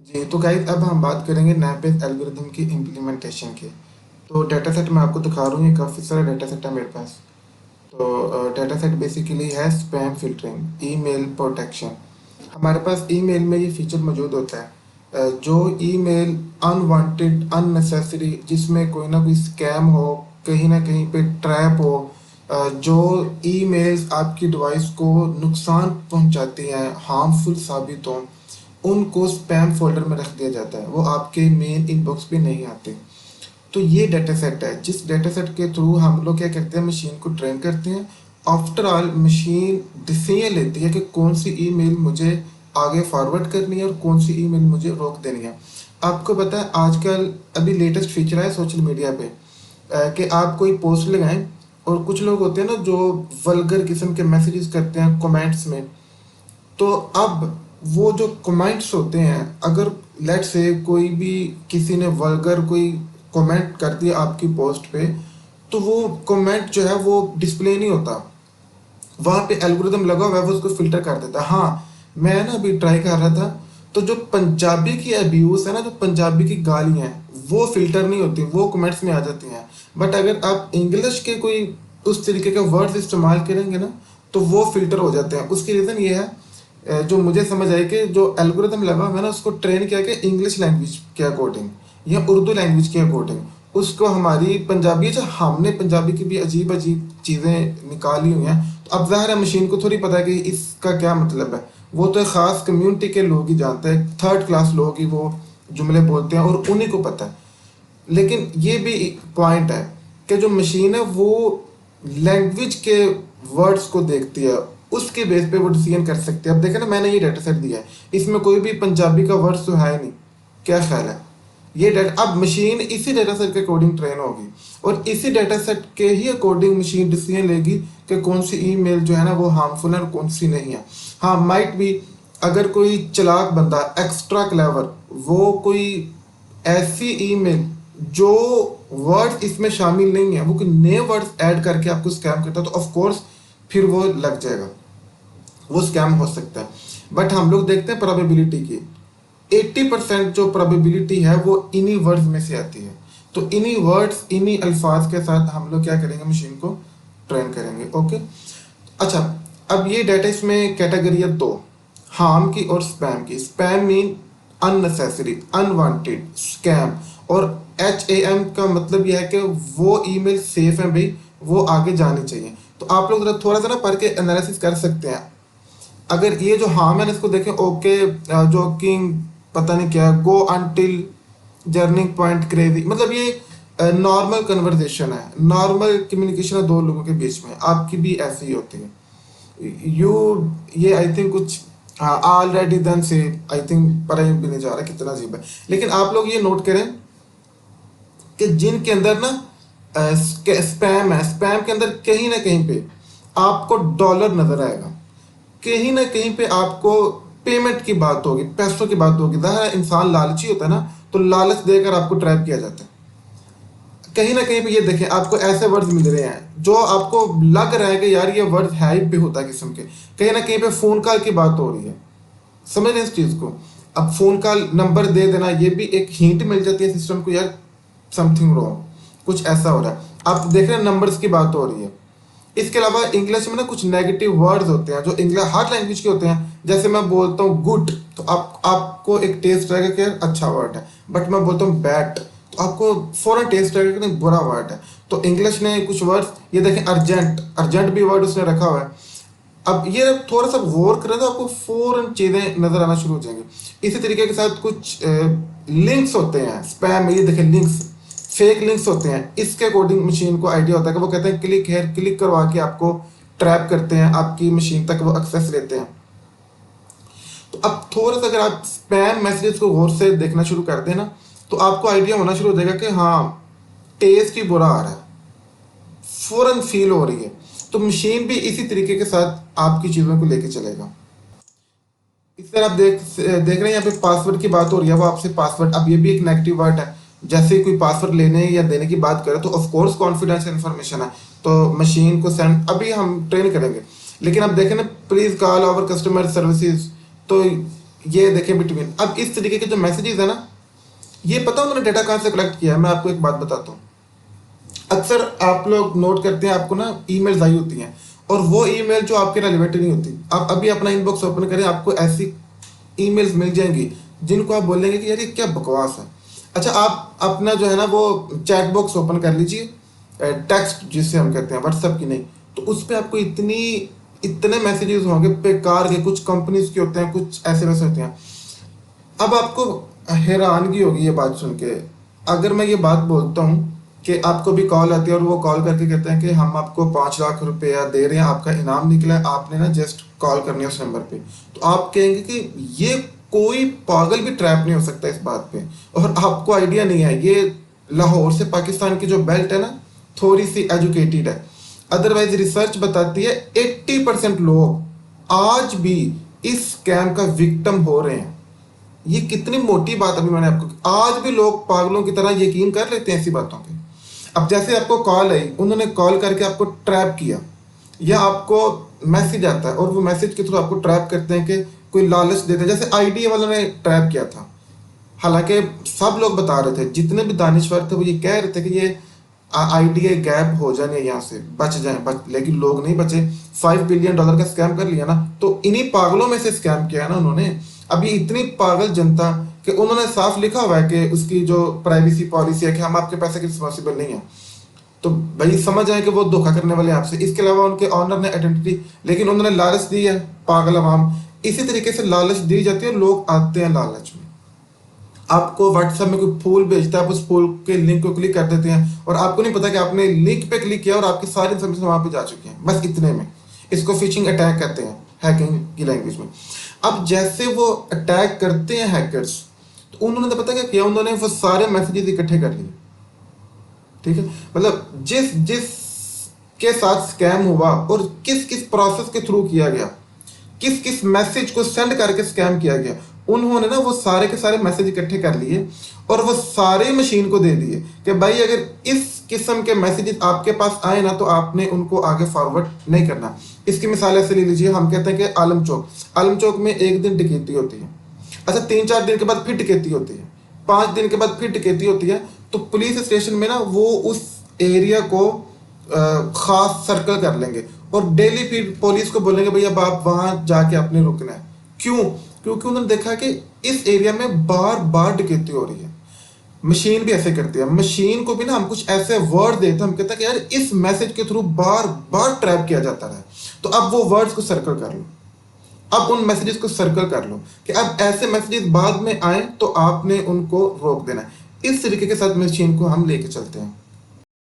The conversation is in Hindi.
जी, तो गाइस अब हम बात करेंगे नैपेज एल्गोरिथम की इम्प्लीमेंटेशन की। तो डेटा सेट मैं आपको दिखा रहा हूँ, ये काफ़ी सारा डेटा सेट है मेरे पास। तो डेटा सेट बेसिकली है स्पैम फिल्टरिंग, ईमेल प्रोटेक्शन। हमारे पास ईमेल में ये फीचर मौजूद होता है। जो ईमेल अनवांटेड, अननेसेसरी, जिसमें कोई ना कोई स्कैम हो, कहीं ना कहीं पे ट्रैप हो, जो ईमेल्स आपकी डिवाइस को नुकसान पहुंचाती हैं, हार्मफुल साबित हों, उनको स्पैम फोल्डर में रख दिया जाता है, वो आपके मेन इनबॉक्स पे नहीं आते। तो ये डेटा सेट है, जिस डेटा सेट के थ्रू हम लोग क्या करते हैं, मशीन को ट्रेन करते हैं। आफ्टर ऑल मशीन डिसीजन लेती है कि कौन सी ईमेल मुझे आगे फॉरवर्ड करनी है और कौन सी ईमेल मुझे रोक देनी है। आपको पता है आजकल अभी लेटेस्ट फीचर है सोशल मीडिया पे, कि आप कोई पोस्ट लगाएं और कुछ लोग होते हैं ना जो वल्गर किस्म के मैसेजेस करते हैं कमेंट्स में। तो अब वो जो कमेंट्स होते हैं, अगर लेट से कोई भी किसी ने वल्गर कोई कमेंट कर दिया आपकी पोस्ट पे, तो वो कमेंट जो है वो डिस्प्ले नहीं होता। वहाँ पे एल्गोरिदम लगा हुआ है, वो उसको फिल्टर कर देता है। हाँ, मैं ना अभी ट्राई कर रहा था, तो जो पंजाबी की अब्यूज़ है ना, जो पंजाबी की गालियाँ हैं, वो फिल्टर नहीं होती, वो कमेंट्स में आ जाती हैं। बट अगर आप इंग्लिश के कोई उस तरीके के वर्ड्स इस्तेमाल करेंगे ना, तो वो फिल्टर हो जाते हैं। उसकी रीज़न ये है, जो मुझे समझ आई, कि जो एल्गोरिदम लगा हुआ है ना, उसको ट्रेन किया कि इंग्लिश लैंग्वेज के अकॉर्डिंग या उर्दू लैंग्वेज के अकॉर्डिंग। उसको हमारी पंजाबी, जो हमने पंजाबी की भी अजीब अजीब चीज़ें निकाली हुई हैं, तो अब ज़ाहिर है मशीन को थोड़ी पता है कि इसका क्या मतलब है। वो तो एक ख़ास कम्युनिटी के लोग ही जानते हैं, थर्ड क्लास लोग ही वो जुमले बोलते हैं और उन्हीं को पता है। लेकिन ये भी पॉइंट है कि जो मशीन है वो लैंग्वेज के वर्ड्स को देखती है, उसके बेस पे वो डिसीजन कर सकती है। अब देखें ना, मैंने ये डाटा सेट दिया है, इसमें कोई भी पंजाबी का वर्ड तो है नहीं। क्या ख्याल है? ये डाटा अब मशीन इसी डाटा सेट के अकॉर्डिंग ट्रेन होगी, और इसी डाटा सेट के ही अकॉर्डिंग मशीन डिसीजन लेगी कि कौन सी ईमेल जो है ना वो हार्मफुल है और कौन सी नहीं है। हाँ, माइट भी, अगर कोई चालाक बंदा, एक्स्ट्रा क्लेवर, वो कोई ऐसी ईमेल जो वर्ड इसमें शामिल नहीं है, वो कोई नए वर्ड्स ऐड करके आपको स्कैम करता है, तो ऑफ कोर्स फिर वो लग जाएगा, वो स्कैम हो सकता है। बट हम लोग देखते हैं प्रोबेबिलिटी की, 80% जो प्रोबेबिलिटी है वो इन्हीं वर्ड्स में से आती है। तो इन्हीं वर्ड्स, इन्हीं अल्फाज के साथ हम लोग क्या करेंगे, मशीन को ट्रेन करेंगे। ओके, अच्छा, अब ये डाटा इसमें कैटेगरी है दो, हार्म की और स्पैम की। Spam mean unnecessary, unwanted, scam. और HAM का मतलब यह है कि वो ईमेल सेफ है भाई, वो आगे जानी चाहिए। तो आप लोग थोड़ा सा ना पढ़ के एनालिसिस कर सकते हैं। अगर ये जो हार्म है इसको देखें, ओके, जोकिंग, पता नहीं क्या, गो अनटिल, जर्निंग पॉइंट, क्रेजी, मतलब ये नॉर्मल कन्वर्जेशन है, नॉर्मल कम्युनिकेशन है दो लोगों के बीच में, आपकी भी ऐसी ही होती है। यू, ये आई थिंक कुछ, हाँ, ऑलरेडी डन से, आई थिंक पता ही भी नहीं जा रहा कितना अजीब है। लेकिन आप लोग ये नोट करें कि जिनके अंदर ना स्पैम है, स्पैम के अंदर कहीं ना कहीं पे आपको डॉलर नजर आएगा, कहीं ना कहीं पे आपको पेमेंट की बात होगी, पैसों की बात होगी। ज़ाहिर है इंसान लालची होता है ना, तो लालच देकर आपको ट्रैप किया जाता है। कहीं ना कहीं पे ये देखें, आपको ऐसे वर्ड्स मिल रहे हैं जो आपको लग रहा है कि यार ये वर्ड है ही बेहुदा किस्म के। कहीं ना कहीं पे फ़ोन कॉल की बात हो रही है, समझ रहे हैं इस चीज़ को। अब फ़ोन कॉल नंबर दे देना, ये भी एक हिंट मिल जाती है सिस्टम को, यार समथिंग रॉन्ग, कुछ ऐसा हो रहा है। आप देख रहे हैं नंबर्स की बात हो रही है। इसके अलावा इंग्लिश में ना कुछ नेगेटिव वर्ड्स होते हैं जो इंग्लिश हर लैंग्वेज के होते हैं। जैसे मैं बोलता हूँ गुड, तो आपको एक टेस्ट रहेगा कि यार अच्छा वर्ड है। बट मैं बोलता हूँ बैड, तो आपको फौरन टेस्ट रहेगा कि नहीं बुरा वर्ड है। तो इंग्लिश ने कुछ वर्ड्स, ये देखें अर्जेंट, अर्जेंट भी वर्ड उसने रखा हुआ है। अब ये थोड़ा सा गौर करें तो आपको फौरन चीज़ें नज़र आना शुरू हो जाएंगी। इसी तरीके के साथ कुछ लिंक्स होते हैं स्पैम में, ये देखें लिंक्स, फेक लिंक्स होते हैं। इसके अकॉर्डिंग मशीन को आइडिया होता है कि वो कहते हैं क्लिक हेयर, क्लिक करवा के आपको ट्रैप करते हैं, आपकी मशीन तक वो एक्सेस लेते हैं। तो अब थोड़ा सा अगर आप स्पैम मैसेजेस को गौर से देखना शुरू कर दें ना, तो आपको आइडिया होना शुरू हो जाएगा कि हाँ, टेस्ट ही बुरा आ रहा है, फौरन फील हो रही है। तो मशीन भी इसी तरीके के साथ आपकी चीज़ों को लेके चलेगा। इस तरह आप देख रहे हैं यहाँ पे पासवर्ड की बात हो रही है, वो आपसे पासवर्ड, अब ये भी एक नेगेटिव वर्ड है। जैसे कोई पासवर्ड लेने या देने की बात करें तो ऑफ कोर्स कॉन्फिडेंशियल इन्फॉर्मेशन है, तो मशीन को सेंड अभी हम ट्रेन करेंगे। लेकिन अब देखें ना, please call our customer services, तो ये देखिए बिटवीन। अब इस तरीके के जो मैसेजेस है ना, ये पता उन्होंने डेटा कहाँ से कलेक्ट किया है? मैं आपको एक बात बताता हूँ। अक्सर आप लोग नोट करते हैं, आपको ना ईमेल्स आई होती हैं और वो ईमेल जो आपके रेलिवेंट नहीं होती। आप अभी अपना इनबॉक्स ओपन करें, आपको ऐसी ईमेल्स मिल जाएंगी जिनको आप बोलेंगे कि यार ये क्या बकवास है। अच्छा, आप अपना जो है ना वो चैट बॉक्स ओपन कर लीजिए, टेक्स्ट जिससे हम कहते हैं, व्हाट्सएप की नहीं, तो उस पर आपको इतने मैसेजेस होंगे बेकार के, कुछ कंपनीज के होते हैं, कुछ ऐसे वैसे होते हैं। अब आपको हैरानगी होगी ये बात सुन के, अगर मैं ये बात बोलता हूँ कि आपको भी कॉल आती है और वो कॉल करके कहते हैं कि हम आपको 5 लाख रुपया दे रहे हैं, आपका इनाम निकला है, आपने ना जस्ट कॉल करनी है उस नंबर पे, तो आप कहेंगे कि ये कोई पागल भी ट्रैप नहीं हो सकता इस बात पे। और आपको आइडिया नहीं है, ये लाहौर से पाकिस्तान की जो बेल्ट है ना, थोड़ी सी एजुकेटेड है। अदरवाइज रिसर्च बताती है 80% लोग आज भी इस स्कैम का विक्टिम हो रहे हैं। ये कितनी मोटी बात अभी मैंने आपको, आज भी लोग पागलों की तरह यकीन कर लेते हैं ऐसी बातों पे। अब जैसे आपको कॉल आई, उन्होंने कॉल करके आपको ट्रैप किया, या आपको मैसेज आता है और वो मैसेज के थ्रू आपको ट्रैप करते हैं कि कोई लालच देते हैं, जैसे आईडी वालों ने ट्रैप किया था। हालांकि सब लोग बता रहे थे, जितने भी दानिश्वर थे वो ये कह रहे थे कि ये आईडी गैप हो जाने, यहाँ से बच जाए, लेकिन लोग नहीं बचे। $5 बिलियन का स्कैम कर लिया ना, तो इन्हीं पागलों में से स्कैम किया है ना उन्होंने। अभी इतनी पागल जनता कि उन्होंने साफ लिखा हुआ है कि उसकी जो प्राइवेसी पॉलिसी है कि हम आपके पैसे की रिस्पॉन्सिबल नहीं है। तो भाई समझ आए कि वो धोखा करने वाले आपसे। इसके अलावा उनके ऑनर ने आइडेंटिटी, लेकिन उन्होंने लालच दी है, पागल अवाम इसी तरीके से लालच दी जाती है, लोग आते हैं लालच में। आपको व्हाट्सएप में कोई फूल भेजता है, आप उस फूल के लिंक को क्लिक कर देते हैं और आपको नहीं पता कि आपने लिंक पे क्लिक किया और आपकी सारी इन्फॉर्मेशन वहां पे जा चुकी है, बस इतने में। इसको फिशिंग अटैक कहते हैं, हैकिंग की लैंग्वेज में। अब जैसे वो अटैक करते हैं हैकर्स, तो उन्होंने तो पता क्या किया, उन्होंने वो सारे मैसेजेस इकट्ठे कर लिए। ठीक है, मतलब जिस जिस के साथ स्कैम हुआ और किस किस प्रोसेस के थ्रू किया गया, किस किस मैसेज को सेंड करके स्कैम किया गया, उन्होंने ना वो सारे के सारे मैसेज इकट्ठे कर लिए और वो सारे मशीन को दे दिए कि भाई अगर इस किस्म के मैसेजेस आपके पास आए ना तो आपने उनको आगे फॉरवर्ड नहीं करना। इसकी मिसाल ऐसे ले लीजिए, हम कहते हैं कि आलम चौक में एक दिन डकैती होती है, अच्छा 3-4 दिन के बाद फिर डकैती होती है, 5 दिन के बाद फिर डकैती होती है, तो पुलिस स्टेशन में ना वो उस एरिया को खास सर्कल कर लेंगे और डेली फिर पुलिस को बोलेंगे भाई अब आप वहां जाके आपने रुकना है। क्यों? क्योंकि उन्होंने देखा कि इस एरिया में बार बार डकैती हो रही है। मशीन भी ऐसे करती है, मशीन को भी ना हम कुछ ऐसे वर्ड देते हैं, हम कहते हैं कि यार इस मैसेज के थ्रू बार बार ट्रैप किया जाता है, तो अब वो वर्ड्स को सर्कल कर लो, अब उन मैसेजेस को सर्कल कर लो कि अब ऐसे मैसेजेस बाद में आए तो आपने उनको रोक देना है। इस तरीके के साथ मशीन को हम लेके चलते हैं।